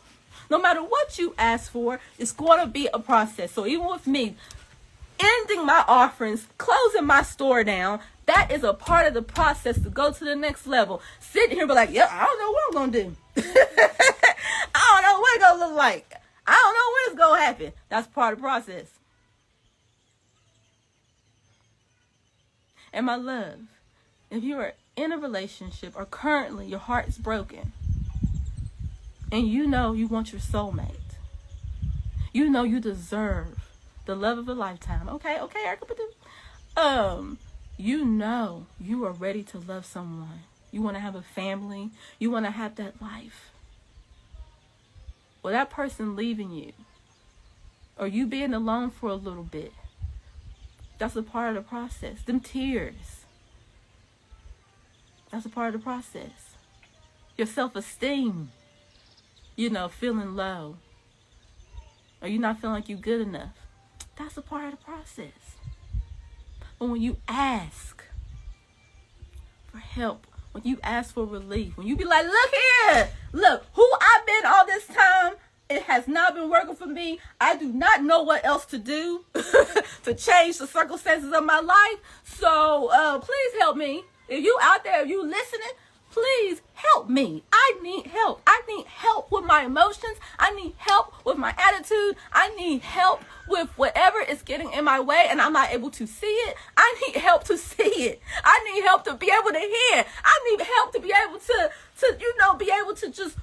no matter what you ask for, it's going to be a process. So even with me ending my offerings, closing my store down, that is a part of the process to go to the next level. Sitting here and be like, yeah, I don't know what I'm going to do. I don't know what it's going to look like. I don't know when it's going to happen. That's part of the process. And my love, if you are in a relationship or currently your heart is broken and you know you want your soulmate, you know you deserve the love of a lifetime. Okay, Erica, you know you are ready to love someone. You want to have a family. You want to have that life. Well, that person leaving you or you being alone for a little bit, that's a part of the process. Them tears, that's a part of the process. Your self-esteem, feeling low. Or you not feeling like you're good enough. That's a part of the process. But when you ask for help, when you ask for relief, when you be like, look here, look, who I've been all this time, it has not been working for me. I do not know what else to do to change the circumstances of my life. So please help me. If you out there, if you listening, please help me. I need help. I need help with my emotions. I need help with my attitude. I need help with whatever is getting in my way and I'm not able to see it. I need help to see it. I need help to be able to hear. I need help to be able to be able to just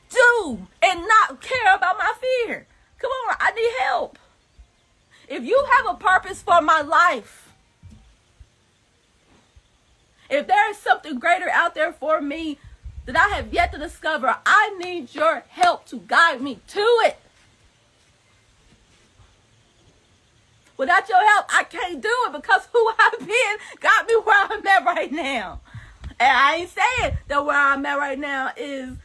do and not care about my fear. Come on, I need help. If you have a purpose for my life, if there is something greater out there for me that I have yet to discover, I need your help to guide me to it. Without your help, I can't do it because who I've been got me where I'm at right now. And I ain't saying that where I'm at right now is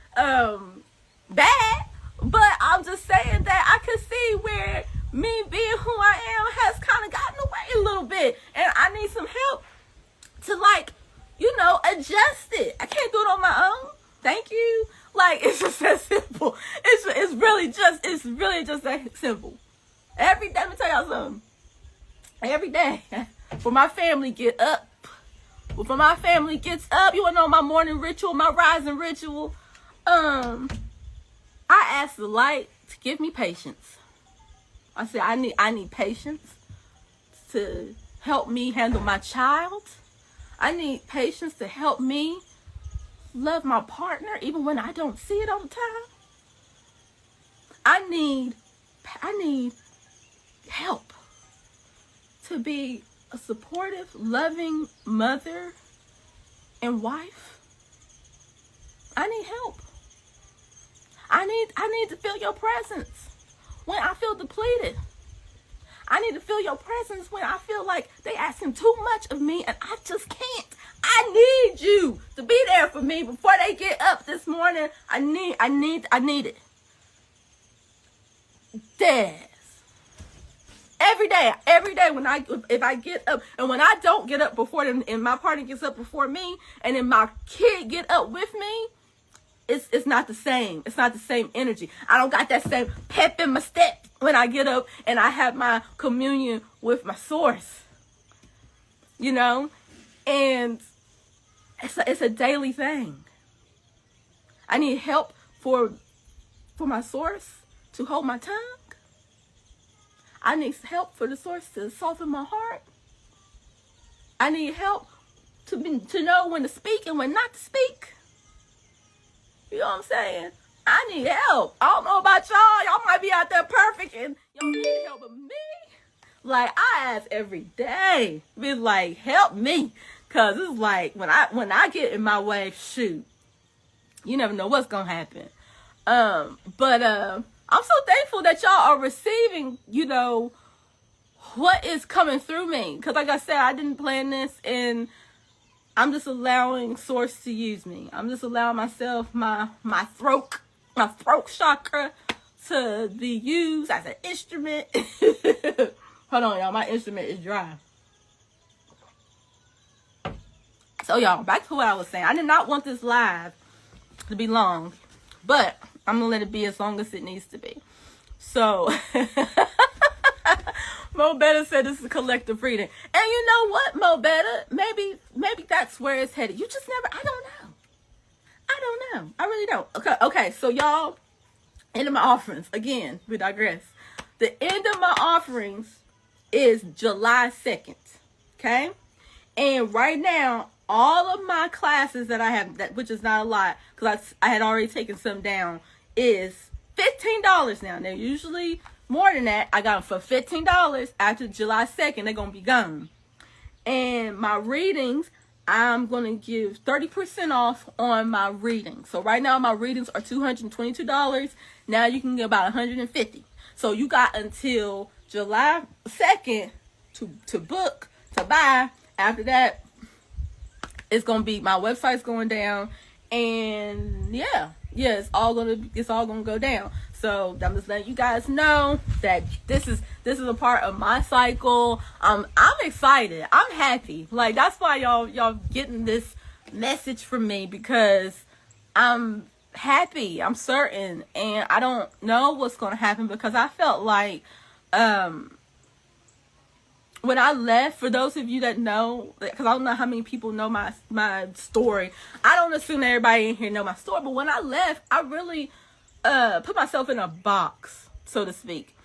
bad, I'm just saying that I could see where me being who I am has kind of gotten away a little bit. And I need some help to, like, you know, adjust it. I can't do it on my own. Thank you. Like, it's just that simple. It's really just that simple. Every day, let me tell y'all something. Every day, when my family get up, before my family gets up, you wanna know my morning ritual, my rising ritual? I ask the light to give me patience. I said I need patience to help me handle my child. I need patience to help me love my partner even when I don't see it all the time. I need help to be a supportive, loving mother and wife. I need help. I need to feel your presence when I feel depleted. I need to feel your presence when I feel like they asking too much of me and I just can't. I need you to be there for me before they get up this morning. I need it. Des. Every day if I get up, and when I don't get up before them and my partner gets up before me and then my kid get up with me, it's not the same. It's not the same energy. I don't got that same pep in my step when I get up and I have my communion with my source. You know? And it's a daily thing. I need help for my source to hold my tongue. I need help for the source to soften my heart. I need help to know when to speak and when not to speak. You know what I'm saying? I need help. I don't know about y'all. Y'all might be out there perfect and y'all need help, but me, like, I ask every day, be like, help me. Cause it's like when I get in my way, shoot, you never know what's gonna happen. But I'm so thankful that y'all are receiving, you know, what is coming through me. Cause like I said, I didn't plan this, and I'm just allowing source to use me. I'm just allowing myself, my throat chakra to be used as an instrument. Hold on, y'all. My instrument is dry. So, y'all, back to what I was saying. I did not want this live to be long, but I'm going to let it be as long as it needs to be. So, Mo Better said this is a collective reading. And you know what, Mo Better? Maybe that's where it's headed. You just never, I don't know. I really don't. Okay, so y'all, end of my offerings. Again, we digress. The end of my offerings is July 2nd. Okay? And right now, all of my classes that I have, which is not a lot, because I had already taken some down, is $15 now. They're usually more than that. I got them for $15. After July 2nd, they're going to be gone. And my readings, I'm going to give 30% off on my readings. So right now, my readings are $222. Now you can get about $150. So you got until July 2nd to book, to buy. After that, it's gonna be, my website's going down, and yeah, it's all gonna go down. So I'm just letting you guys know that this is a part of my cycle. I'm excited. I'm happy. Like, that's why y'all getting this message from me, because I'm happy. I'm certain, and I don't know what's gonna happen, because I felt like when I left, for those of you that know, because I don't know how many people know my story. I don't assume that everybody in here know my story, but when I left, I really put myself in a box, so to speak.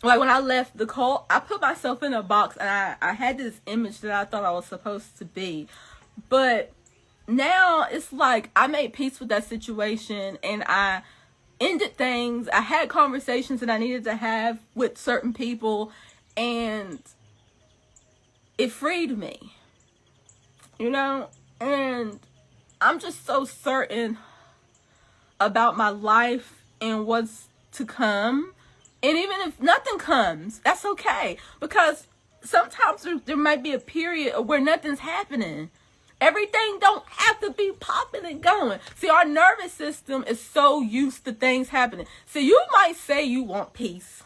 Like, when I left the cult, I put myself in a box, and I had this image that I thought I was supposed to be. But now it's like I made peace with that situation, and I ended things. I had conversations that I needed to have with certain people, and it freed me, you know. And I'm just so certain about my life and what's to come. And even if nothing comes, that's okay, because sometimes there might be a period where nothing's happening, Everything don't have to be popping and going. See, our nervous system is so used to things happening. See, you might say you want peace.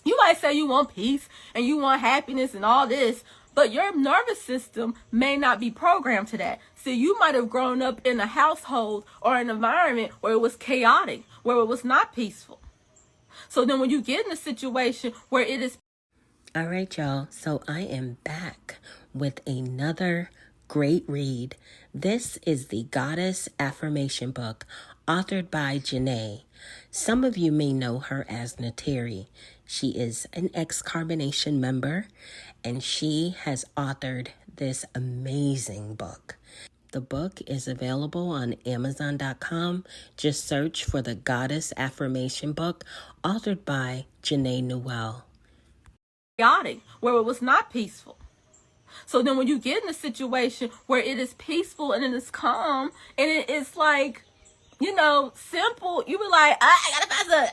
You might say you want peace and you want happiness and all this, but your nervous system may not be programmed to that. See, you might have grown up in a household or an environment where it was chaotic, where it was not peaceful. So then when you get in a situation where it is... All right, y'all. So I am back with another great read. This is the Goddess Affirmation book, authored by Janae. Some of you may know her as Nateri. She is an ex-Carbonation member, and she has authored this amazing book. The book is available on Amazon.com. Just search for the Goddess Affirmation book, authored by Janae Newell. Chaotic, where it was not peaceful. So then when you get in a situation where it is peaceful and it is calm and it is like, you know, simple, you be like, I gotta find something.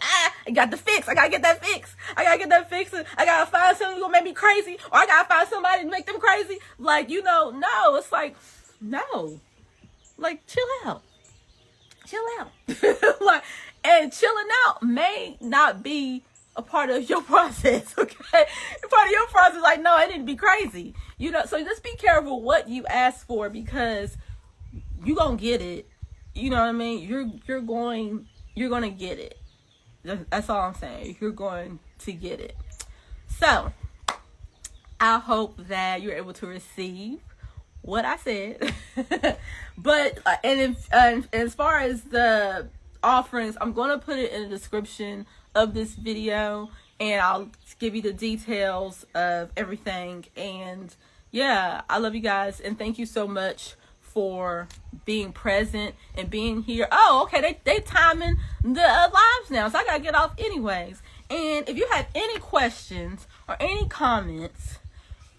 I got the fix. I gotta get that fix. I gotta get that fix. I gotta find something gonna make me crazy, or I gotta find somebody to make them crazy. Like, you know, no, it's like, no, like chill out. Like, and chilling out may not be a part of your process, okay? Part of your process, like, no, I didn't be crazy, you know. So just be careful what you ask for, because you gonna get it. You know what I mean? You're going to get it. That's all I'm saying. You're going to get it. So I hope that you're able to receive what I said. But and as far as the offerings, I'm going to put it in the description of this video, and I'll give you the details of everything. And yeah, I love you guys, and thank you so much for being present and being here. Oh, okay, they timing the lives now, so I gotta get off anyways. And if you have any questions or any comments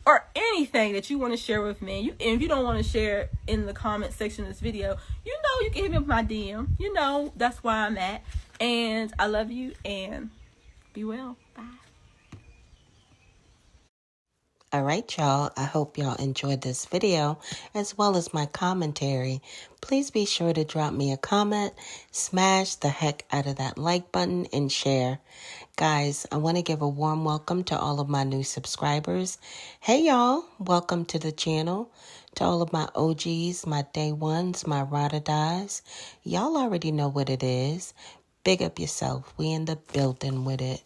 or anything that you want to share with me, and if you don't want to share in the comment section of this video, you know you can hit me with my DM. You know that's where I'm at. And I love you, and be well. Bye. All right, y'all. I hope y'all enjoyed this video as well as my commentary. Please be sure to drop me a comment, smash the heck out of that like button, and share. Guys, I want to give a warm welcome to all of my new subscribers. Hey, y'all. Welcome to the channel. To all of my OGs, my day ones, my ride or dies. Y'all already know what it is. Big up yourself. We in the building with it.